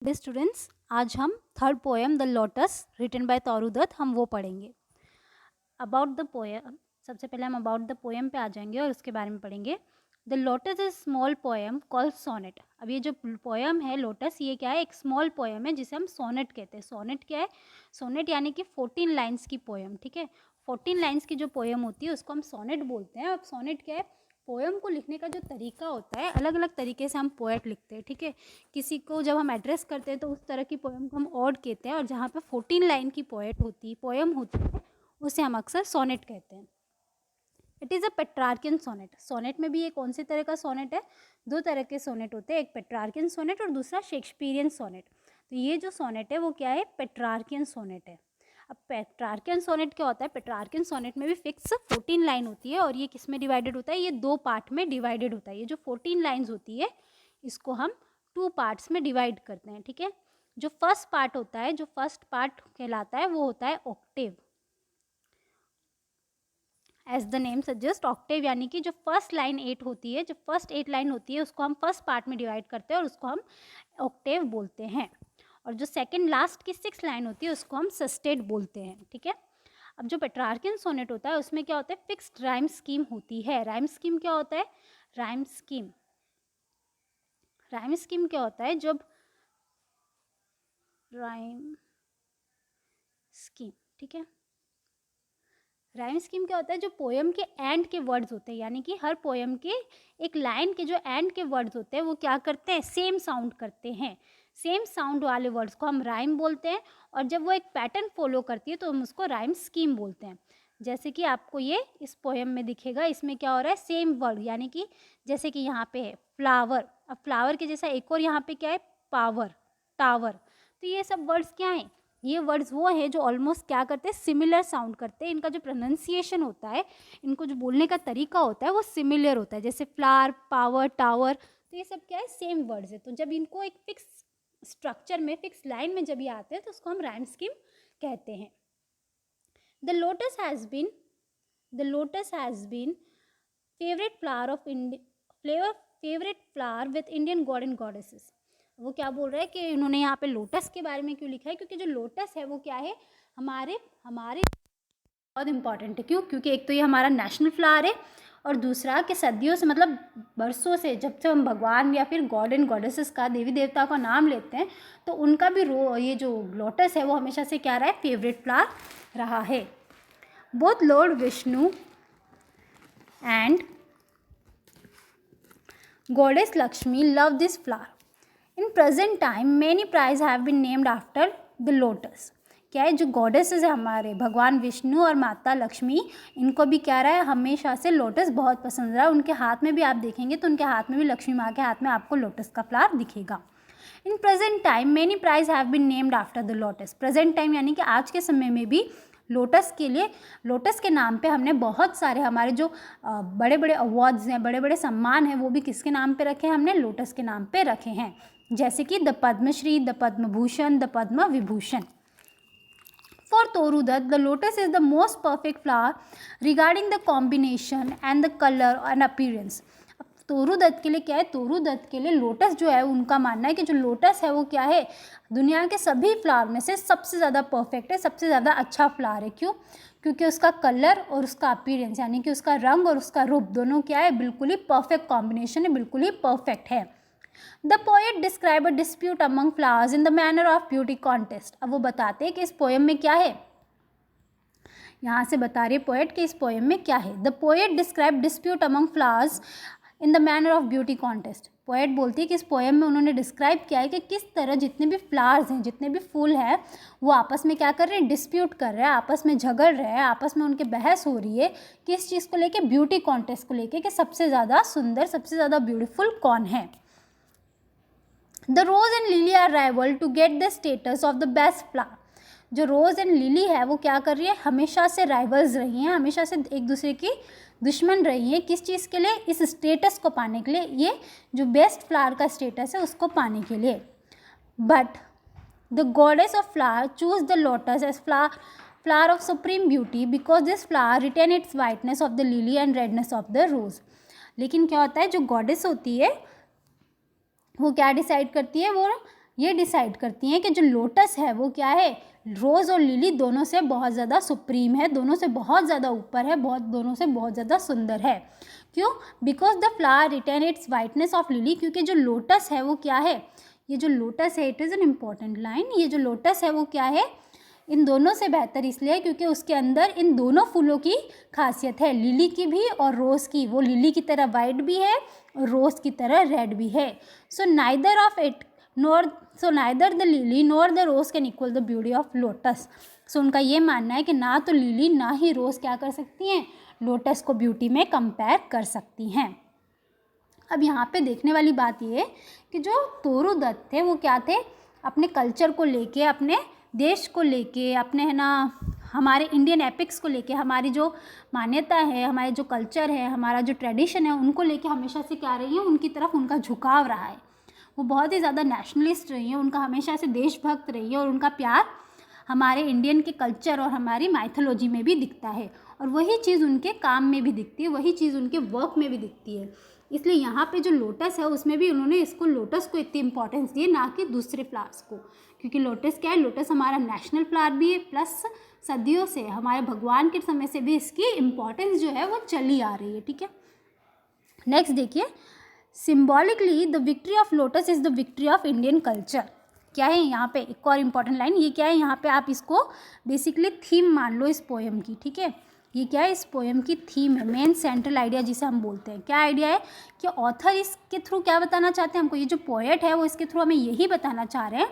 Day students, आज हम third poem the lotus written by Toru Dutt हम वो पढ़ेंगे। अबाउट द पोएम, सबसे पहले हम अबाउट द पोएम पे आ जाएंगे और उसके बारे में पढ़ेंगे। The lotus is small poem called sonnet. अब ये जो पोएम है लोटस, ये क्या है, एक स्मॉल पोएम है जिसे हम सोनेट कहते हैं। सोनेट क्या है? सोनेट यानी कि 14 लाइन्स की पोएम, ठीक है। 14 लाइन्स की जो पोएम होती है उसको हम सोनेट बोलते हैं। अब सोनेट क्या है? पोएम को लिखने का जो तरीका होता है, अलग अलग तरीके से हम पोएट लिखते हैं, ठीक है। किसी को जब हम एड्रेस करते हैं तो उस तरह की पोएम को हम ऑड कहते हैं, और जहाँ पे 14 लाइन की पोएम होती है उसे हम अक्सर सोनेट कहते हैं। It is a Petrarchan sonnet. Sonnet में भी ये कौन से तरह का सोनेट है? दो तरह के सोनेट होते हैं, एक पेट्रार्कियन सोनेट और दूसरा शेक्सपियरियन सोनेट। तो ये जो सोनेट है वो क्या है? पेट्रार्कियन सोनेट है। अब पेट्रार्कियन सोनेट क्या होता है? पेट्रार्कियन सोनेट में भी फिक्स 14 लाइन होती है, और ये किस में डिवाइडेड होता है? ये दो पार्ट में डिवाइडेड होता है। ये जो 14 लाइन्स होती है इसको हम 2 पार्ट्स में डिवाइड करते हैं, ठीक है। जो फर्स्ट पार्ट होता है, जो फर्स्ट पार्ट कहलाता है वो होता है octave. As the name suggest, octave यानी कि जो फर्स्ट लाइन 8 होती है, जो फर्स्ट 8 लाइन होती है उसको हम फर्स्ट पार्ट में डिवाइड करते हैं और उसको हम ऑक्टेव बोलते हैं। और जो सेकंड लास्ट की 6 लाइन होती है उसको हम सस्टेट बोलते हैं, ठीक है। अब जो पेट्रार्कियन सोनेट होता है उसमें क्या होता है? फिक्स्ड राइम स्कीम होती है। राइम स्कीम क्या होता है? राइम स्कीम क्या होता है? जब राइम स्कीम, ठीक है। राइम स्कीम क्या होता है? जो पोएम के एंड के वर्ड्स होते हैं, यानी कि हर पोएम के एक लाइन के जो एंड के वर्ड्स होते हैं वो क्या करते हैं? सेम साउंड करते हैं। सेम साउंड वाले वर्ड्स को हम राइम बोलते हैं, और जब वो एक पैटर्न फॉलो करती है तो हम उसको राइम स्कीम बोलते हैं। जैसे कि आपको ये इस पोएम में दिखेगा, इसमें क्या हो रहा है? सेम वर्ड, यानी कि जैसे कि यहाँ पे है फ्लावर। अब फ्लावर के जैसा एक और यहाँ पे क्या है? Power, tower. तो ये सब वर्ड्स क्या हैं? ये वर्ड्स वो हैं जो ऑलमोस्ट क्या करते हैं? सिमिलर साउंड करते हैं। इनका जो प्रोनाउंसिएशन होता है, इनको जो बोलने का तरीका होता है वो सिमिलर होता है, जैसे फ्लावर, पावर, टावर। तो ये सब क्या है? सेम वर्ड्स है। तो जब इनको एक फिक्स स्ट्रक्चर में, फिक्स लाइन में जब ये आते हैं तो उसको हम राइम स्कीम कहते हैं। The lotus has been favourite flower of favourite flower with Indian god and goddesses. वो क्या बोल रहा है कि इन्होंने यहाँ पे लोटस के बारे में क्यों लिखा है? क्योंकि जो लोटस है वो क्या है? हमारे बहुत इंपॉर्टेंट है। क्यों? क्योंकि एक तो ये हमारा नेशनल फ्लावर है, और दूसरा कि सदियों से, मतलब बरसों से, जब से हम भगवान या फिर गॉड एंड गॉडेसेस का, देवी देवता का नाम लेते हैं, तो उनका भी ये जो लोटस है वो हमेशा से क्या रहा है? फेवरेट फ्लावर रहा है। Both Lord Vishnu and Goddess Lakshmi love this flower. In present time, many prizes have been named after the lotus. क्या है? जो गॉडेसेस है हमारे, भगवान विष्णु और माता लक्ष्मी, इनको भी क्या रहा है? हमेशा से लोटस बहुत पसंद रहा है। उनके हाथ में भी आप देखेंगे तो उनके हाथ में भी, लक्ष्मी माँ के हाथ में आपको लोटस का फ्लावर दिखेगा। In present time many prize have been named after the lotus. Present time यानी कि आज के समय में भी लोटस के लिए, लोटस के नाम पे हमने बहुत सारे, हमारे जो बड़े बड़े अवार्ड्स हैं, बड़े बड़े सम्मान हैं, वो भी किसके नाम पे रखे हैं? हमने लोटस के नाम पे रखे हैं। जैसे कि the Padmashri, the Padma Bhushan, the Padma Vibhushan. For Toru Dutt, the lotus is the most perfect flower regarding the combination and the colour and appearance. Toru Dutt के लिए क्या है? तोरू दत्त के लिए लोटस जो है, उनका मानना है कि जो लोटस है वो क्या है? दुनिया के सभी फ्लावर में से सबसे ज़्यादा परफेक्ट है, सबसे ज़्यादा अच्छा फ्लावर है। क्यों? क्योंकि उसका कलर और उसका अपीयरेंस, यानी कि उसका रंग और उसका रूप, दोनों क्या है? बिल्कुल ही परफेक्ट कॉम्बिनेशन है, बिल्कुल ही परफेक्ट है। The poet describe a dispute among flowers in the manner of beauty contest. अब वो बताते हैं कि इस पोएम में क्या है, यहाँ से बता रही है पोएट कि इस पोएम में क्या है। The poet describe dispute among flowers in the manner of beauty contest. Poet बोलती है कि इस पोएम में उन्होंने डिस्क्राइब किया है कि किस तरह जितने भी फ्लावर्स हैं, जितने भी फूल हैं, वो आपस में क्या कर रहे हैं? डिस्प्यूट कर रहे हैं, आपस में झगड़ रहे हैं, आपस में उनके बहस हो रही है। किस चीज़ को लेके? ब्यूटी कॉन्टेस्ट को लेके, कि सबसे ज़्यादा सुंदर, सबसे ज़्यादा ब्यूटीफुल कौन है। The rose and lily are rival to get the status of the best flower. जो रोज़ एंड लिली है वो क्या कर रही है? हमेशा से राइवल्स रही हैं, हमेशा से एक दूसरे की दुश्मन रही हैं। किस चीज़ के लिए? इस स्टेटस को पाने के लिए, ये जो बेस्ट फ्लावर का स्टेटस है उसको पाने के लिए। But the goddess of flower choose the lotus as flower of supreme beauty because this flower retain its whiteness of the lily and redness of the rose. लेकिन क्या होता है? जो गॉडेस होती है वो क्या डिसाइड करती है? वो ये डिसाइड करती हैं कि जो लोटस है वो क्या है, रोज़ और लिली दोनों से बहुत ज़्यादा सुप्रीम है, दोनों से बहुत ज़्यादा ऊपर है, दोनों से बहुत ज़्यादा सुंदर है। क्यों? Because the flower retain its whiteness of lily, क्योंकि जो लोटस है वो क्या है, ये जो लोटस है, it is an important line, ये जो लोटस है वो क्या है, इन दोनों से बेहतर इसलिए क्योंकि उसके अंदर इन दोनों फूलों की खासियत है, लिली की भी और रोज़ की। वो लिली की तरह वाइट भी है और रोज़ की तरह रेड भी है। So neither the lily nor the rose can equal the beauty of lotus. सो उनका ये मानना है कि ना तो लिली ना ही रोज़ क्या कर सकती हैं, लोटस को ब्यूटी में कंपेयर कर सकती हैं। अब यहाँ पे देखने वाली बात ये है कि जो तोरू दत्त थे वो क्या थे, अपने कल्चर को लेके, अपने देश को लेके, अपने है ना हमारे इंडियन एपिक्स को लेके, हमारी जो मान्यता है, हमारे जो कल्चर है, हमारा जो ट्रेडिशन है, उनको लेके हमेशा से क्या रही है, उनकी तरफ उनका झुकाव रहा है। वो बहुत ही ज़्यादा नेशनलिस्ट रही है, उनका हमेशा से देशभक्त रही है और उनका प्यार हमारे इंडियन के कल्चर और हमारी माइथोलॉजी में भी दिखता है और वही चीज़ उनके काम में भी दिखती है, वही चीज़ उनके वर्क में भी दिखती है। इसलिए यहाँ पे जो लोटस है उसमें भी उन्होंने इसको लोटस को इतनी इंपॉर्टेंस दी, ना कि दूसरे फ्लावर्स को, क्योंकि लोटस क्या है, लोटस हमारा नेशनल फ्लावर भी है, प्लस सदियों से हमारे भगवान के समय से भी इसकी इम्पॉर्टेंस जो है वो चली आ रही है। ठीक है, नेक्स्ट देखिए, symbolically the victory of lotus is the victory of Indian culture. क्या है यहाँ पे एक और इम्पॉर्टेंट लाइन, ये क्या है, यहाँ पे आप इसको बेसिकली थीम मान लो इस पोएम की। ठीक है, ये क्या है, इस पोएम की थीम है, मेन सेंट्रल आइडिया जिसे हम बोलते हैं। क्या आइडिया है कि ऑथर इसके थ्रू क्या बताना चाहते हैं हमको, ये जो पोएट है वो इसके थ्रू हमें यही बताना चाह रहे हैं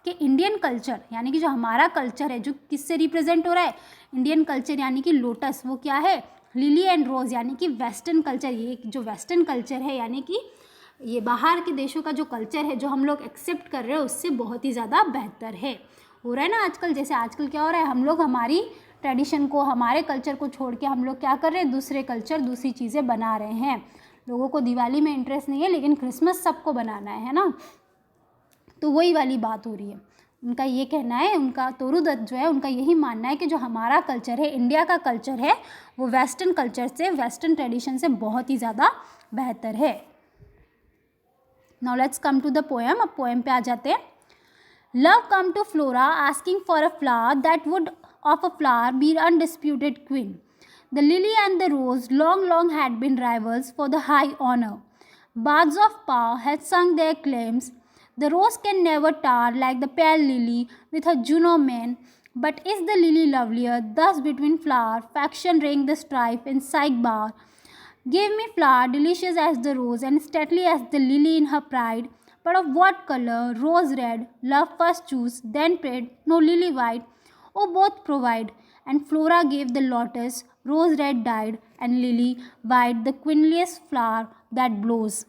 कि इंडियन कल्चर यानी कि जो हमारा कल्चर है, जो किससे रिप्रेजेंट हो रहा है, इंडियन कल्चर यानी कि लोटस, वो क्या है, लिली एंड रोज़ यानी कि वेस्टर्न कल्चर। ये जो वेस्टर्न कल्चर है यानी कि ये बाहर के देशों का जो कल्चर है जो हम लोग एक्सेप्ट कर रहे हैं उससे बहुत ही ज़्यादा बेहतर है। हो रहा है ना आजकल, जैसे आजकल क्या हो रहा है, हम लोग हमारी ट्रेडिशन को, हमारे कल्चर को छोड़ के हम लोग क्या कर रहे हैं, दूसरे कल्चर, दूसरी चीज़ें बना रहे हैं। लोगों को दिवाली में इंटरेस्ट नहीं है लेकिन क्रिसमस सबको बनाना है ना, तो वही वाली बात हो रही है। उनका ये कहना है, उनका तोरू दत्त जो है उनका यही मानना है कि जो हमारा कल्चर है, इंडिया का कल्चर है, वो वेस्टर्न कल्चर से, वेस्टर्न ट्रेडिशन से बहुत ही ज़्यादा बेहतर है। Now let's come to the poem. अब पोएम पे आ जाते हैं। Love come to Flora asking for a flower that would of a flower be undisputed queen. The lily and the rose long had been rivals for the high honor. Bards of power had sung their claims. The rose can never tar like the pale lily with her Juno mane, but is the lily lovelier? Thus between flower, faction ring the strife in Psyche bar. Give me flower delicious as the rose and stately as the lily in her pride. But of what color? Rose red. Love first choose, then prayed. No lily white. Oh, both provide. And Flora gave the lotus. Rose red died, and lily white, the queenliest flower that blows.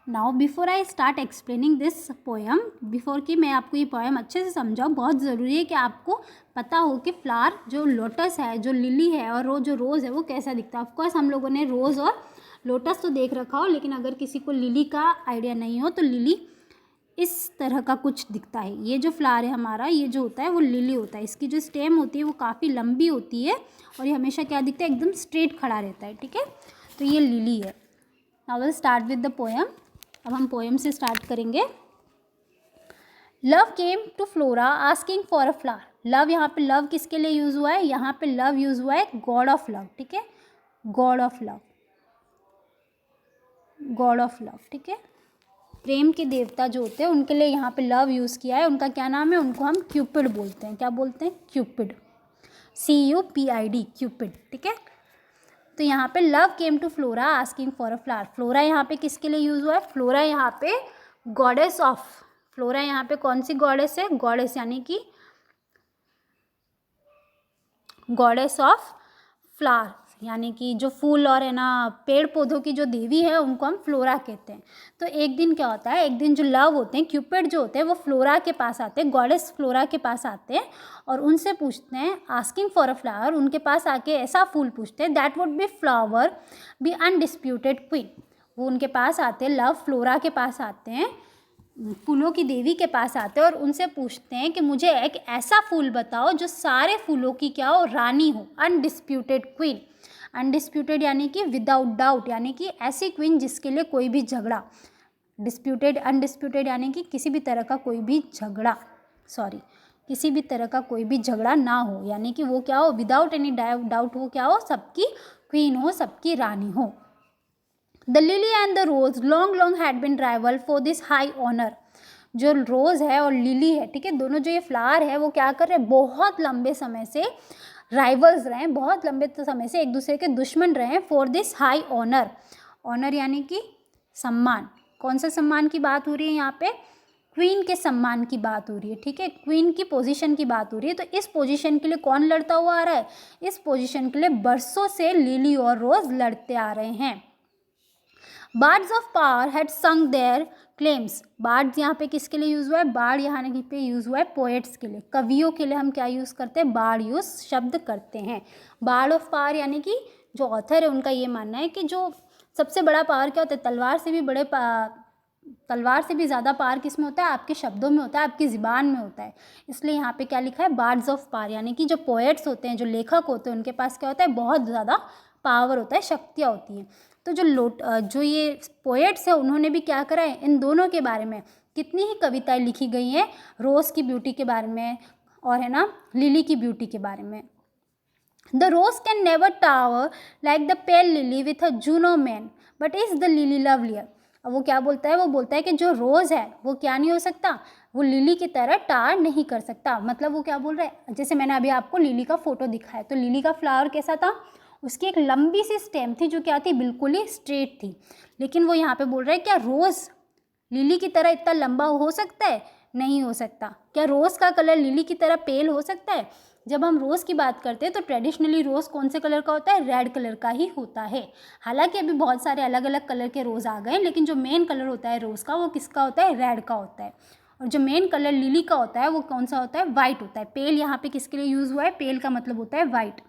Now before I start explaining this poem, before कि मैं आपको ये poem अच्छे से समझाऊँ, बहुत ज़रूरी है कि आपको पता हो कि फ्लावर जो लोटस है, जो लिली है और जो रोज़ है वो कैसा दिखता है। ऑफकोर्स हम लोगों ने रोज़ और लोटस तो देख रखा हो, लेकिन अगर किसी को लिली का आइडिया नहीं हो तो लिली इस तरह का कुछ दिखता है। ये जो फ्लावर है हमारा, ये जो होता है वो लिली होता है। इसकी जो स्टेम होती है वो काफ़ी लंबी होती है और ये हमेशा क्या दिखता है, एकदम स्ट्रेट खड़ा रहता है। ठीक है, तो ये लिली है। Now will start with the poem. अब हम पोएम से स्टार्ट करेंगे। Love came to Flora asking for a flower. Love, यहाँ पे लव किसके लिए यूज़ हुआ है, यहाँ पे लव यूज़ हुआ है गॉड ऑफ लव। ठीक है, God of love, God of love. ठीक है, प्रेम के देवता जो होते हैं उनके लिए यहाँ पे लव यूज़ किया है। उनका क्या नाम है, उनको हम क्यूपिड बोलते हैं। क्या बोलते हैं, क्यूपिड, CUPID, क्यूपिड। ठीक है, तो यहाँ पे love came to Flora asking for a flower. Flora यहाँ पे किसके लिए यूज़ हुआ है, फ्लोरा यहाँ पे गॉडेस ऑफ, फ्लोरा यहाँ पे कौन सी गॉडेस है, गॉडेस यानी कि गॉडेस ऑफ फ्लावर, यानी कि जो फूल और है ना पेड़ पौधों की जो देवी है उनको हम फ्लोरा कहते हैं। तो एक दिन क्या होता है, एक दिन जो लव होते हैं, क्यूपिड जो होते हैं, वो फ्लोरा के पास आते हैं, गॉडेस फ्लोरा के पास आते हैं और उनसे पूछते हैं, आस्किंग फॉर अ फ्लावर, उनके पास आके ऐसा फूल पूछते हैं, that would be flower be undisputed queen. वो उनके पास आते हैं, लव फ्लोरा के पास आते हैं, फूलों की देवी के पास आते हैं और उनसे पूछते हैं कि मुझे एक ऐसा फूल बताओ जो सारे फूलों की क्या हो, रानी हो, अनडिस्प्यूटेड क्वीन। अनडिस्प्यूटेड यानी कि विदाउट डाउट, यानी कि ऐसी क्वीन जिसके लिए कोई भी झगड़ा, डिस्प्यूटेड अनडिस्प्यूटेड यानी कि किसी भी तरह का कोई भी झगड़ा, किसी भी तरह का कोई भी झगड़ा ना हो, यानी कि वो क्या हो, विदाउट एनी डाउट वो क्या हो, सबकी क्वीन हो, सबकी रानी हो। The lily and the rose long long had been rival for this high honour. जो रोज़ है और लिली है, ठीक है, दोनों जो ये फ्लावर है वो क्या कर रहे हैं, बहुत लंबे समय से राइवल्स रहे हैं, बहुत लंबे समय से एक दूसरे के दुश्मन रहे हैं for this high honour. Honour यानी कि सम्मान। कौन सा सम्मान की बात हो रही है यहाँ पे, क्वीन के सम्मान की बात हो रही है, ठीक है, क्वीन की पोजीशन की बात हो रही है। तो इस पोजीशन के लिए कौन लड़ता हुआ आ रहा है, इस पोजीशन के लिए बरसों से लिली और रोज लड़ते आ रहे हैं। बार्ड्स ऑफ पावर हैड संग देयर क्लेम्स। बार्ड्स यहाँ पे किसके लिए यूज़ हुआ है, बार्ड यहाँ पे यूज़ हुआ है पोएट्स के लिए, कवियों के लिए हम क्या यूज़ करते हैं, बार्ड यूज़ शब्द करते हैं। बार्ड ऑफ पावर यानी कि जो ऑथर है उनका ये मानना है कि जो सबसे बड़ा पावर क्या होता है, तलवार से भी ज़्यादा पावर किस में होता है, आपके शब्दों में होता है, आपकी ज़ुबान में होता है। इसलिए यहाँ पे क्या लिखा है, बार्ड्स ऑफ पावर, यानी कि जो पोएट्स होते हैं, जो लेखक होते हैं, उनके पास क्या होता है, बहुत ज़्यादा पावर होता है, शक्तियाँ होती हैं। तो जो ये पोएट्स है उन्होंने भी क्या करा है, इन दोनों के बारे में कितनी ही कविताएं लिखी गई हैं, रोज़ की ब्यूटी के बारे में और है ना लिली की ब्यूटी के बारे में। The rose can never tower like the pale lily with a Juno mien but is the lily lovelier. अब वो क्या बोलता है, वो बोलता है कि जो रोज़ है वो क्या नहीं हो सकता, वो लिली की तरह टार नहीं कर सकता। मतलब वो क्या बोल रहा है, जैसे मैंने अभी आपको लिली का फोटो दिखाया, तो लिली का फ्लावर कैसा था, उसकी एक लंबी सी स्टेम थी जो क्या थी, बिल्कुल ही स्ट्रेट थी। लेकिन वो यहाँ पे बोल रहा है क्या रोज़ लिली की तरह इतना लंबा हो सकता है, नहीं हो सकता। क्या रोज़ का कलर लिली की तरह पेल हो सकता है। जब हम रोज़ की बात करते हैं तो ट्रेडिशनली रोज़ कौन से कलर का होता है, रेड कलर का ही होता है। हालांकि अभी बहुत सारे अलग अलग कलर के रोज़ आ गए हैं, लेकिन जो मेन कलर होता है रोज़ का वो किसका होता है, रेड का होता है। और जो मेन कलर लिली का होता है वो कौन सा होता है, वाइट होता है। पेल यहाँ पे किसके लिए यूज़ हुआ है, पेल का मतलब होता है वाइट।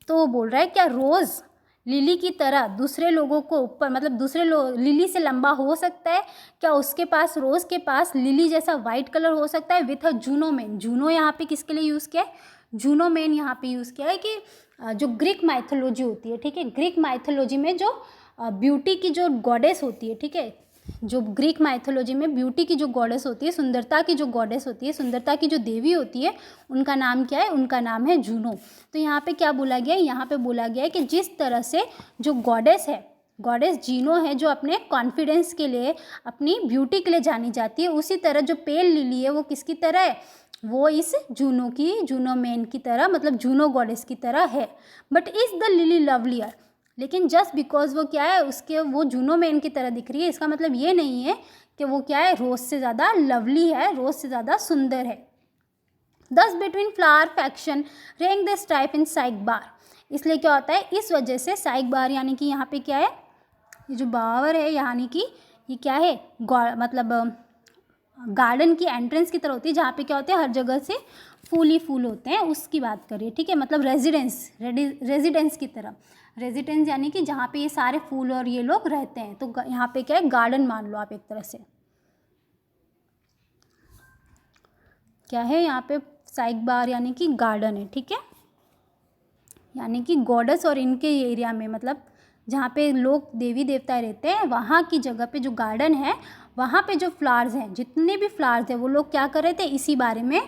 तो वो बोल रहा है क्या रोज़ लिली की तरह दूसरे लोगों को ऊपर, मतलब दूसरे लिली से लंबा हो सकता है क्या, उसके पास रोज़ के पास लिली जैसा वाइट कलर हो सकता है with a Juno man. Juno यहाँ पे किसके लिए यूज़ किया है, जूनो मैन यहाँ पे यूज़ किया है कि जो ग्रीक माइथोलॉजी होती है, ठीक है, ग्रीक माइथोलॉजी में जो ब्यूटी की जो गॉडेस होती है, ठीक है, जो ग्रीक माइथोलॉजी में ब्यूटी की जो गॉडेस होती है, सुंदरता की जो गॉडेस होती है, सुंदरता की जो देवी होती है, उनका नाम क्या है, उनका नाम है जूनो। तो यहाँ पे क्या बोला गया है, यहाँ पे बोला गया है कि जिस तरह से जो गॉडेस है, गॉडेस जीनो है जो अपने कॉन्फिडेंस के लिए, अपनी ब्यूटी के लिए जानी जाती है, उसी तरह जो पेल लिली है वो किसकी तरह है, वो इस जूनो मैन की तरह, मतलब जूनो गॉडेस की तरह है। But is the lily lovelier, लेकिन जस्ट बिकॉज वो क्या है, उसके वो जूनो मैन की तरह दिख रही है, इसका मतलब ये नहीं है कि वो क्या है, रोज़ से ज़्यादा लवली है, रोज़ से ज़्यादा सुंदर है। दस बिटवीन फ्लावर फैक्शन रेंग द स्ट्राइप इन साइक बार। इसलिए क्या होता है, इस वजह से साइक बार यानी कि यहाँ पे क्या है, ये जो बावर है यानी कि ये क्या है, मतलब गार्डन की एंट्रेंस की तरह होती है, जहाँ पे क्या होते हैं, हर जगह से फूल ही फूल होते हैं, उसकी बात करिए, ठीक है, मतलब रेजिडेंस की तरह। रेजिडेंस यानी कि जहाँ पे ये सारे फूल और ये लोग रहते हैं, तो यहाँ पे क्या है, गार्डन मान लो आप एक तरह से। क्या है यहाँ पे, साइक बार यानी कि गार्डन है, ठीक है, यानी कि गॉडेस और इनके एरिया में, मतलब जहाँ पे लोग देवी देवता रहते हैं वहाँ की जगह पे जो गार्डन है, वहाँ पे जो फ्लावर्स हैं, जितने भी फ्लावर्स हैं, वो लोग क्या कर रहे थे, इसी बारे में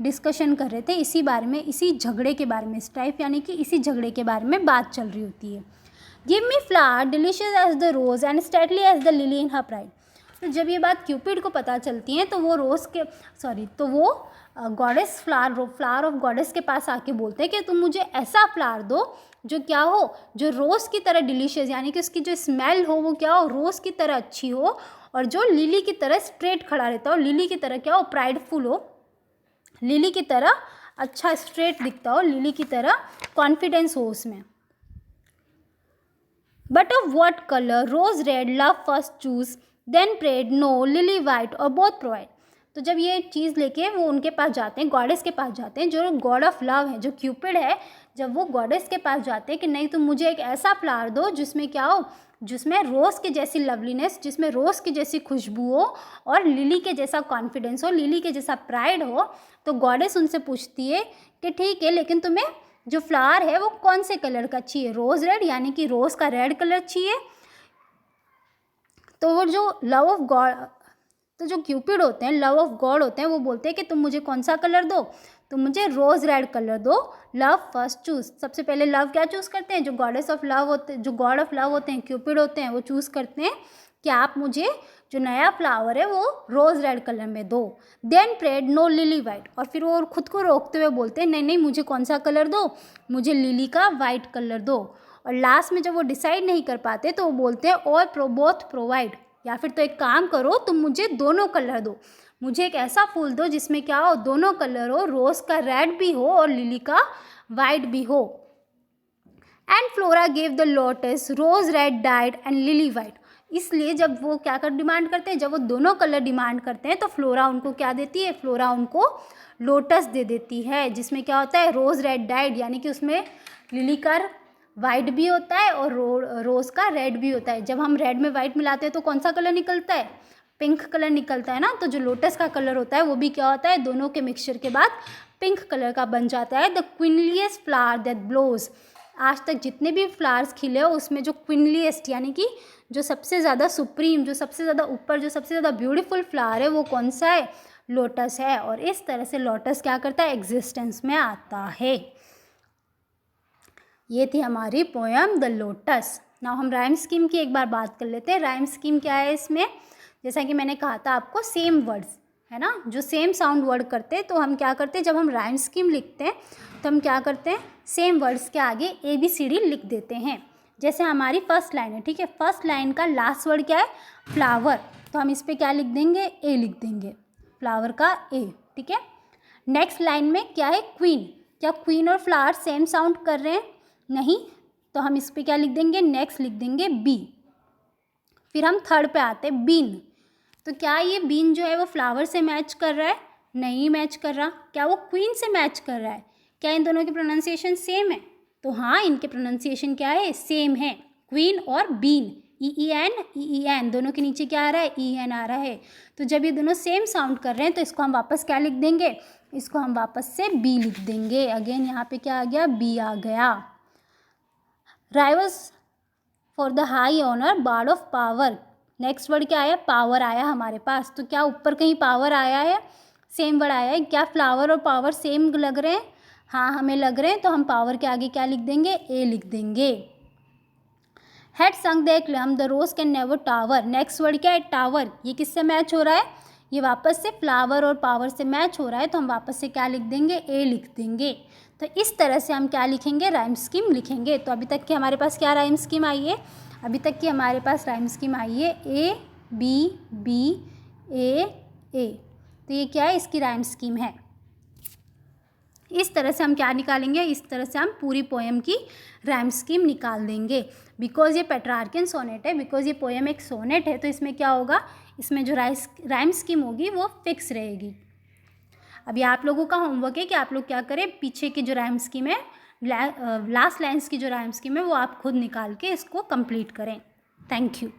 डिस्कशन कर रहे थे, इसी बारे में, इसी झगड़े के बारे में, स्ट्राइफ यानी कि इसी झगड़े के बारे में बात चल रही होती है। Give me flower delicious as the rose and stately as the lily in her pride. तो जब ये बात क्यूपिड को पता चलती है तो वो तो वो गॉडेस फ्लावर ऑफ गॉडेस के पास आके बोलते हैं कि तुम मुझे ऐसा फ्लावर दो जो क्या हो, जो रोज़ की तरह डिलीशियस, यानी कि उसकी जो स्मेल हो वो क्या हो, रोज़ की तरह अच्छी हो, और जो लिली की तरह स्ट्रेट खड़ा रहता हो, लिली की तरह क्या हो, प्राइडफुल हो, लिली की तरह अच्छा स्ट्रेट दिखता हो, लिली की तरह कॉन्फिडेंस हो उसमें। But of what colour, rose red love first choose then prayed no lily white or both provide. तो जब ये चीज़ लेके वो उनके पास जाते हैं, गॉडेस के पास जाते हैं, जो गॉड ऑफ लव है, जो क्यूपिड है, जब वो गॉडेस के पास जाते हैं कि नहीं तुम मुझे एक ऐसा फ्लावर दो जिसमें क्या हो, जिसमें रोज़ की जैसी लवलीनेस, जिसमें रोज़ की जैसी खुशबू हो और लिली के जैसा कॉन्फिडेंस हो, लिली के जैसा प्राइड हो। तो गॉडेस उनसे पूछती है कि ठीक है, लेकिन तुम्हें जो फ्लावर है वो कौन से कलर का चाहिए, रोज़ रेड यानी कि रोज़ का रेड कलर चाहिए, तो वो जो लव ऑफ गॉड, तो जो क्यूपिड होते हैं, लव ऑफ गॉड होते हैं, वो बोलते हैं कि तुम मुझे कौन सा कलर दो, तुम मुझे रोज़ रेड कलर दो, लव फर्स्ट चूज़। सबसे पहले लव क्या चूज़ करते हैं, जो गॉडेस ऑफ लव होते, जो गॉड ऑफ लव होते हैं, क्यूपिड होते हैं, वो चूज़ करते हैं कि आप मुझे जो नया फ्लावर है वो रोज़ रेड कलर में दो। Then prayed no lily white, और फिर वो खुद को रोकते हुए बोलते हैं नहीं नहीं मुझे कौन सा कलर दो, मुझे लिली का वाइट कलर दो। और लास्ट में जब वो डिसाइड नहीं कर पाते तो वो बोलते हैं और बोथ प्रोवाइड, या फिर तो एक काम करो तुम मुझे दोनों कलर दो, मुझे एक ऐसा फूल दो जिसमें क्या हो, दोनों कलर हो, रोज़ का रेड भी हो और लिली का वाइट भी हो। And Flora give the lotus rose red dyed and lily white. इसलिए जब वो क्या कर डिमांड करते हैं, जब वो दोनों कलर डिमांड करते हैं तो फ्लोरा उनको क्या देती है, फ्लोरा उनको लोटस दे देती है, जिसमें क्या होता है, रोज़ रेड डाइड, यानी कि उसमें लिली का वाइट भी होता है और रोज़ का रेड भी होता है। जब हम रेड में वाइट मिलाते हैं तो कौन सा कलर निकलता है, पिंक कलर निकलता है ना। तो जो लोटस का कलर होता है वो भी क्या होता है, दोनों के मिक्सचर के बाद पिंक कलर का बन जाता है। द क्वीनलीस्ट फ्लावर दैट ब्लोज, आज तक जितने भी फ्लावर्स खिले हो उसमें जो क्वीनलीस्ट यानी कि जो सबसे ज़्यादा सुप्रीम, जो सबसे ज़्यादा ऊपर, जो सबसे ज़्यादा ब्यूटीफुल फ्लावर है वो कौन सा है, लोटस है। और इस तरह से लोटस क्या करता है, एग्जिस्टेंस में आता है। ये थी हमारी पोयम द लोटस। नाउ हम राइम स्कीम की एक बार बात कर लेते हैं। राइम स्कीम क्या है इसमें, जैसा कि मैंने कहा था आपको, सेम वर्ड्स है ना, जो सेम साउंड वर्ड करते हैं, तो हम क्या करते हैं, जब हम राइम स्कीम लिखते हैं तो हम क्या करते हैं, सेम वर्ड्स के आगे ABCD लिख देते हैं। जैसे हमारी फर्स्ट लाइन है, ठीक है, फर्स्ट लाइन का लास्ट वर्ड क्या है, फ्लावर, तो हम इस पर क्या लिख देंगे, A लिख देंगे, फ्लावर का A, ठीक है। नेक्स्ट लाइन में क्या है, क्वीन, क्या क्वीन और फ्लावर सेम साउंड कर रहे हैं, नहीं, तो हम इस पर क्या लिख देंगे, नेक्स्ट लिख देंगे B। फिर हम थर्ड पे आते हैं, बीन, तो क्या ये बीन जो है वो फ्लावर से मैच कर रहा है, नहीं मैच कर रहा। क्या वो क्वीन से मैच कर रहा है, क्या इन दोनों की प्रोनाउंसिएशन सेम है, तो हाँ इनके प्रोनाउंसिएशन क्या है, सेम है, क्वीन और बीन, EEN दोनों के नीचे क्या आ रहा है, EN आ रहा है। तो जब ये दोनों सेम साउंड कर रहे हैं तो इसको हम वापस क्या लिख देंगे, इसको हम वापस से B लिख देंगे। अगेन यहाँ पे क्या आ गया, B आ गया। Rivals for the high honour bard of power, next word क्या आया, पावर आया हमारे पास, तो क्या ऊपर कहीं पावर आया है, सेम वर्ड आया है, क्या फ्लावर और पावर सेम लग रहे हैं, हाँ हमें लग रहे हैं, तो हम पावर के आगे क्या लिख देंगे, A लिख देंगे। Had sung the acclaim the rose can never tower, next word क्या है, टावर, ये किससे मैच हो रहा है, ये वापस से फ्लावर और पावर से मैच हो रहा है, तो हम वापस से क्या लिख देंगे, A लिख देंगे। तो इस तरह से हम क्या लिखेंगे, राइम स्कीम लिखेंगे। तो अभी तक की हमारे पास क्या राइम स्कीम आई है, अभी तक की हमारे पास राइम स्कीम आई है A B B A A, तो ये क्या है, इसकी राइम स्कीम है। इस तरह से हम क्या निकालेंगे, इस तरह से हम पूरी पोएम की राइम स्कीम निकाल देंगे। बिकॉज ये पेट्रार्कियन सोनेट है, बिकॉज ये पोएम एक सोनेट है, तो इसमें क्या होगा, इसमें जो राइम स्कीम होगी वो फिक्स रहेगी। अभी आप लोगों का होमवर्क है कि आप लोग क्या करें, पीछे की जो राइम स्कीम है, लास्ट लाइन्स की जो राइम स्कीम है वो आप खुद निकाल के इसको कंप्लीट करें। Thank you.